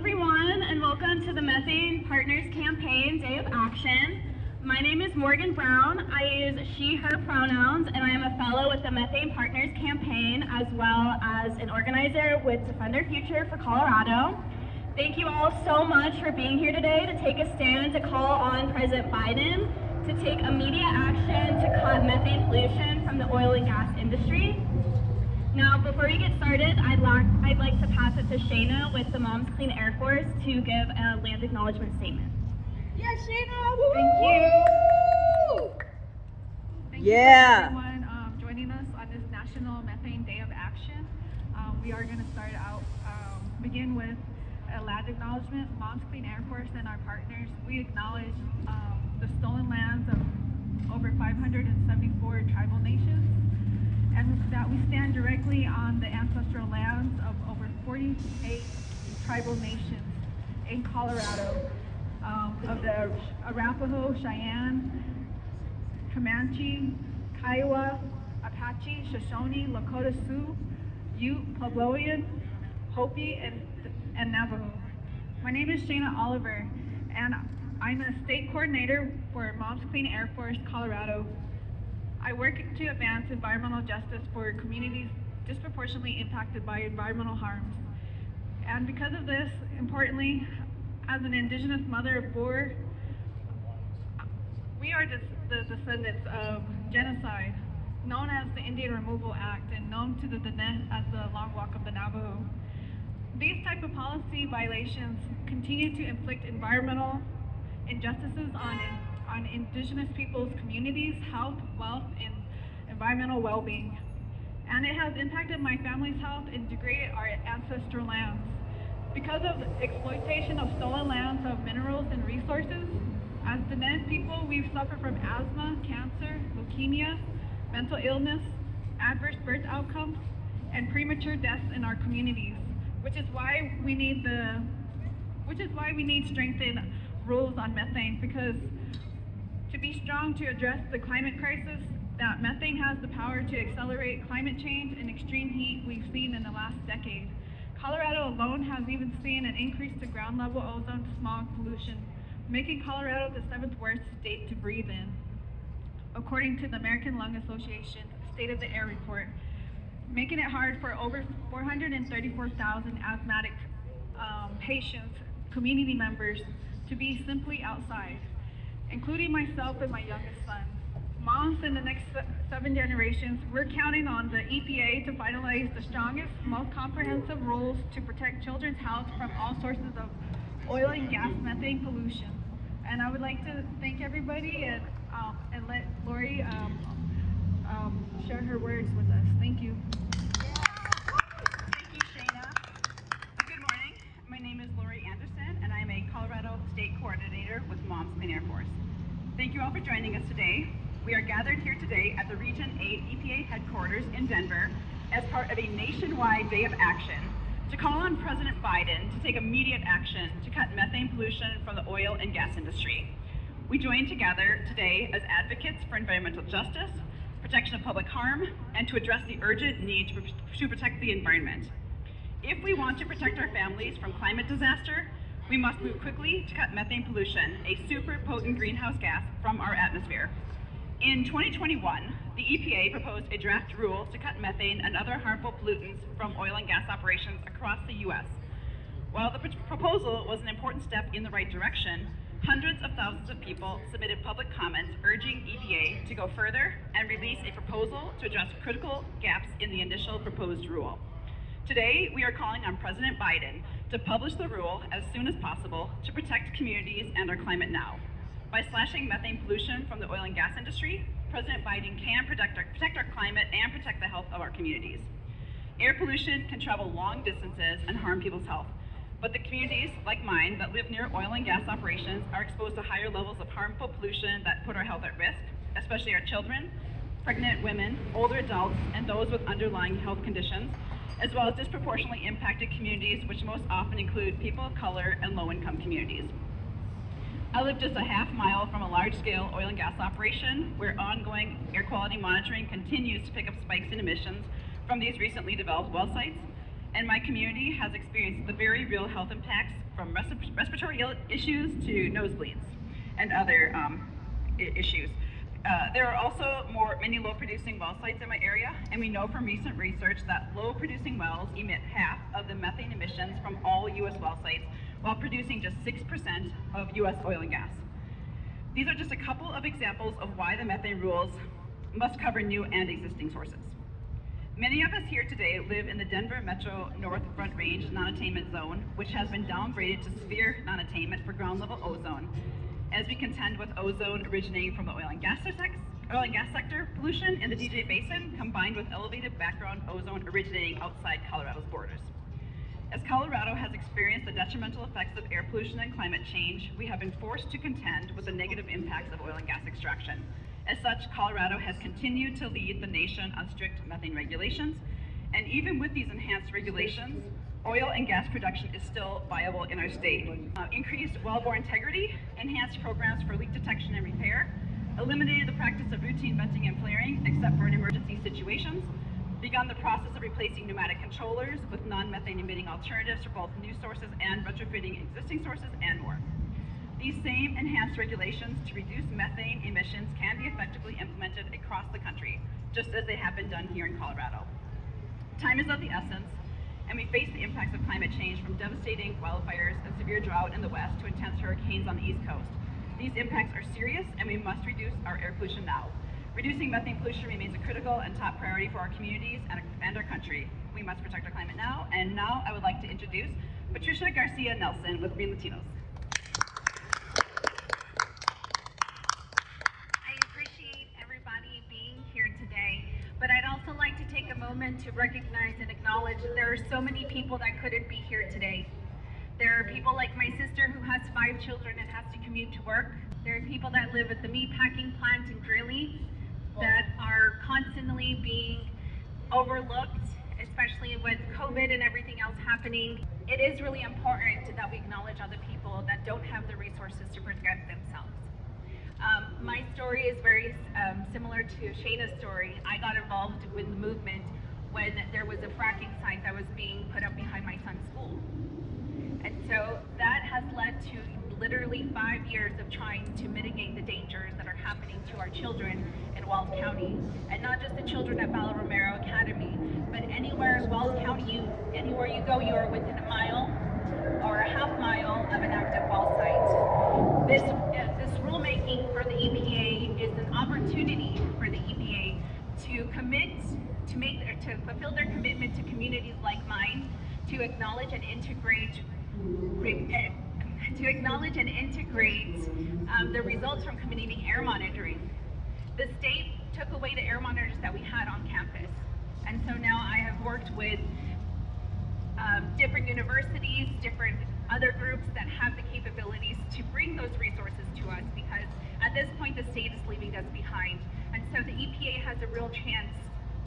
everyone, and welcome to the Methane Partners Campaign Day of Action. My name is Morgan Brown. I use she, her pronouns, and I am a fellow with the Methane Partners Campaign, as well as an organizer with Defend Our Future for Colorado. Thank you all so much for being here today to take a stand to call on President Biden to take immediate action to cut methane pollution from the oil and gas industry. Now, before we get started, I'd like to pass it to Shaina with the Moms Clean Air Force to give a land acknowledgement statement. Yes, Shaina! Woo! Thank you. Thank you for everyone joining us on this National Methane Day of Action. We are going to begin with a land acknowledgement. Moms Clean Air Force and our partners, we acknowledge the stolen lands of over 574 tribal nations, and that we stand directly on the ancestral lands of over 48 tribal nations in Colorado, of the Arapaho, Cheyenne, Comanche, Kiowa, Apache, Shoshone, Lakota Sioux, Ute, Puebloan, Hopi, and Navajo. My name is Shaina Oliver, and I'm a state coordinator for Moms Clean Air Force, Colorado. I work to advance environmental justice for communities disproportionately impacted by environmental harms. And because of this, importantly, as an Indigenous mother of four, we are the descendants of genocide, known as the Indian Removal Act and known to the Diné as the Long Walk of the Navajo. These type of policy violations continue to inflict environmental injustices on Indigenous peoples' communities, health, wealth, and environmental well-being. And it has impacted my family's health and degraded our ancestral lands. Because of the exploitation of stolen lands of minerals and resources, as Diné people, we've suffered from asthma, cancer, leukemia, mental illness, adverse birth outcomes, and premature deaths in our communities, which is why we need strengthened rules on methane, because to be strong to address the climate crisis, that methane has the power to accelerate climate change and extreme heat we've seen in the last decade. Colorado alone has even seen an increase to ground level ozone smog pollution, making Colorado the 7th worst state to breathe in, according to the American Lung Association State of the Air report, making it hard for over 434,000 asthmatic patients, community members, to be simply outside, including myself and my youngest son. Moms in the next 7 generations, we're counting on the EPA to finalize the strongest, most comprehensive rules to protect children's health from all sources of oil and gas methane pollution. And I would like to thank everybody and let Laurie share her words with us. Thank you. Thank you, Shaina. Good morning. My name is Laurie and I am a Colorado State Coordinator with Moms Clean Air Force. Thank you all for joining us today. We are gathered here today at the Region 8 EPA headquarters in Denver as part of a nationwide day of action to call on President Biden to take immediate action to cut methane pollution from the oil and gas industry. We join together today as advocates for environmental justice, protection of public harm, and to address the urgent need to protect the environment. If we want to protect our families from climate disaster, we must move quickly to cut methane pollution, a super potent greenhouse gas, from our atmosphere. In 2021, the EPA proposed a draft rule to cut methane and other harmful pollutants from oil and gas operations across the U.S. While the proposal was an important step in the right direction, hundreds of thousands of people submitted public comments urging EPA to go further and release a proposal to address critical gaps in the initial proposed rule. Today, we are calling on President Biden to publish the rule as soon as possible to protect communities and our climate now. By slashing methane pollution from the oil and gas industry, President Biden can protect our climate and protect the health of our communities. Air pollution can travel long distances and harm people's health, but the communities, like mine, that live near oil and gas operations are exposed to higher levels of harmful pollution that put our health at risk, especially our children, pregnant women, older adults, and those with underlying health conditions, as well as disproportionately impacted communities, which most often include people of color and low-income communities. I live just a half mile from a large-scale oil and gas operation where ongoing air quality monitoring continues to pick up spikes in emissions from these recently developed well sites. and my community has experienced the very real health impacts from respiratory issues to nosebleeds and other issues. There are also many low-producing well sites in my area, and we know from recent research that low-producing wells emit half of the methane emissions from all U.S. well sites, while producing just 6% of U.S. oil and gas. These are just a couple of examples of why the methane rules must cover new and existing sources. Many of us here today live in the Denver Metro North Front Range non-attainment zone, which has been downgraded to severe non-attainment for ground-level ozone, as we contend with ozone originating from the oil and gas sector pollution in the DJ Basin, combined with elevated background ozone originating outside Colorado's borders. As Colorado has experienced the detrimental effects of air pollution and climate change, we have been forced to contend with the negative impacts of oil and gas extraction. As such, Colorado has continued to lead the nation on strict methane regulations, and even with these enhanced regulations, oil and gas production is still viable in our state. Increased wellbore integrity, enhanced programs for leak detection and repair, eliminated the practice of routine venting and flaring except for in emergency situations, begun the process of replacing pneumatic controllers with non-methane emitting alternatives for both new sources and retrofitting existing sources, and more. These same enhanced regulations to reduce methane emissions can be effectively implemented across the country, just as they have been done here in Colorado. Time is of the essence, and we face the impacts of climate change, from devastating wildfires and severe drought in the west to intense hurricanes on the east coast. These impacts are serious, and we must reduce our air pollution now. Reducing methane pollution remains a critical and top priority for our communities and our country. We must protect our climate now, and now I would like to introduce Patricia Garcia-Nelson with GreenLatinos. I appreciate everybody being here today, but I'd also like to take a moment to recognize and acknowledge that there are so many people that couldn't be here today. There are people like my sister who has 5 children and has to commute to work. There are people that live at the meat packing plant in Greeley that are constantly being overlooked, especially with COVID and everything else happening. It is really important that we acknowledge other people that don't have the resources to protect themselves. My story is very similar to Shaina's story. I got involved with the movement when there was a fracking site that was being put up behind my son's school. And so that has led to literally 5 years of trying to mitigate the dangers that are happening to our children in Weld County. And not just the children at Bala Romero Academy, but anywhere in Weld County, anywhere you go, you are within a mile or a half mile of an active well site. This rulemaking for the EPA is an opportunity for the EPA to fulfill their commitment to communities like mine, to acknowledge and integrate the results from community air monitoring. The state took away the air monitors that we had on campus, and so now I have worked with different universities, different other groups that have the capabilities to bring those resources to us, because at this point the state is leaving us behind. And so the EPA has a real chance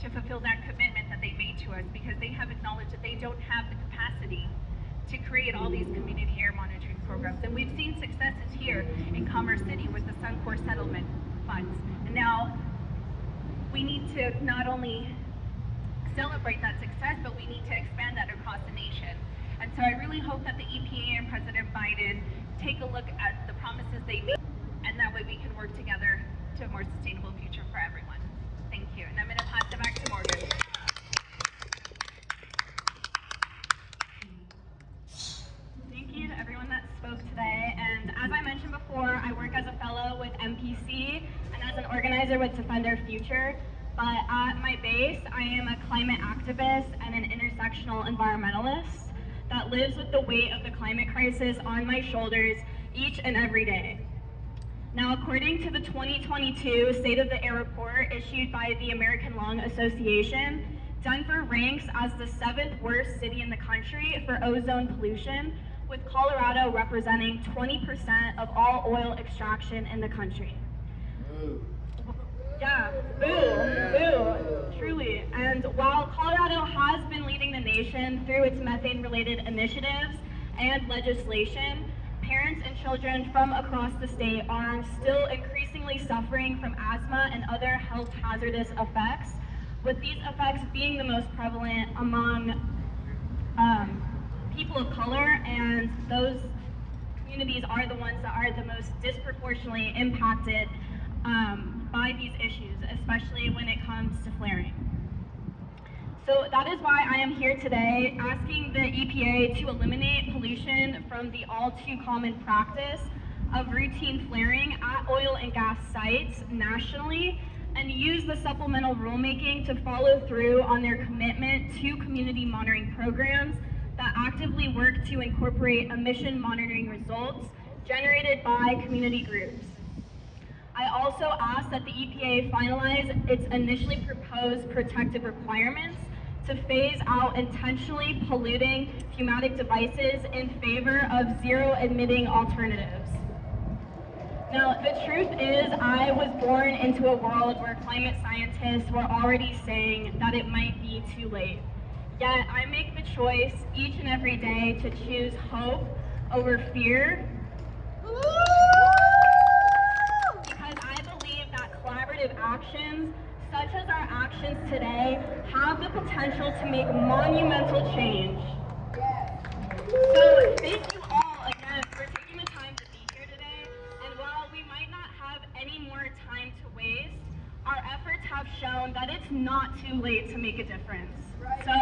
to fulfill that commitment that they made to us, because they have acknowledged that they don't have the capacity to create all these community air monitoring programs. And we've seen successes here in Commerce City with the Suncor settlement funds. And now we need to not only celebrate that success, but we need to expand that across the nation. And so I really hope that the EPA and President Biden take a look at the promises they made, and that way we can work together to a more sustainable future for everyone. Thank you. And I'm going to pass it back to Morgan. Thank you to everyone that spoke today. And as I mentioned before, I work as a fellow with MPC and as an organizer with Defend Our Future. But at my base, I am a climate activist and an intersectional environmentalist that lives with the weight of the climate crisis on my shoulders each and every day. Now, according to the 2022 State of the Air Report issued by the American Lung Association, Denver ranks as the 7th worst city in the country for ozone pollution, with Colorado representing 20% of all oil extraction in the country. Boo. Yeah, boo, truly. And while Colorado has been leading the nation through its methane-related initiatives and legislation, parents and children from across the state are still increasingly suffering from asthma and other health hazardous effects, with these effects being the most prevalent among people of color, and those communities are the ones that are the most disproportionately impacted by these issues, especially when it comes to flaring. So that is why I am here today asking the EPA to eliminate pollution from the all too common practice of routine flaring at oil and gas sites nationally, and use the supplemental rulemaking to follow through on their commitment to community monitoring programs that actively work to incorporate emission monitoring results generated by community groups. I also ask that the EPA finalize its initially proposed protective requirements to phase out intentionally polluting pneumatic devices in favor of zero-emitting alternatives. Now, the truth is, I was born into a world where climate scientists were already saying that it might be too late. Yet, I make the choice each and every day to choose hope over fear, because I believe that collaborative actions, such as our actions today, have the potential to make monumental change. So thank you all again for taking the time to be here today. And while we might not have any more time to waste, our efforts have shown that it's not too late to make a difference. So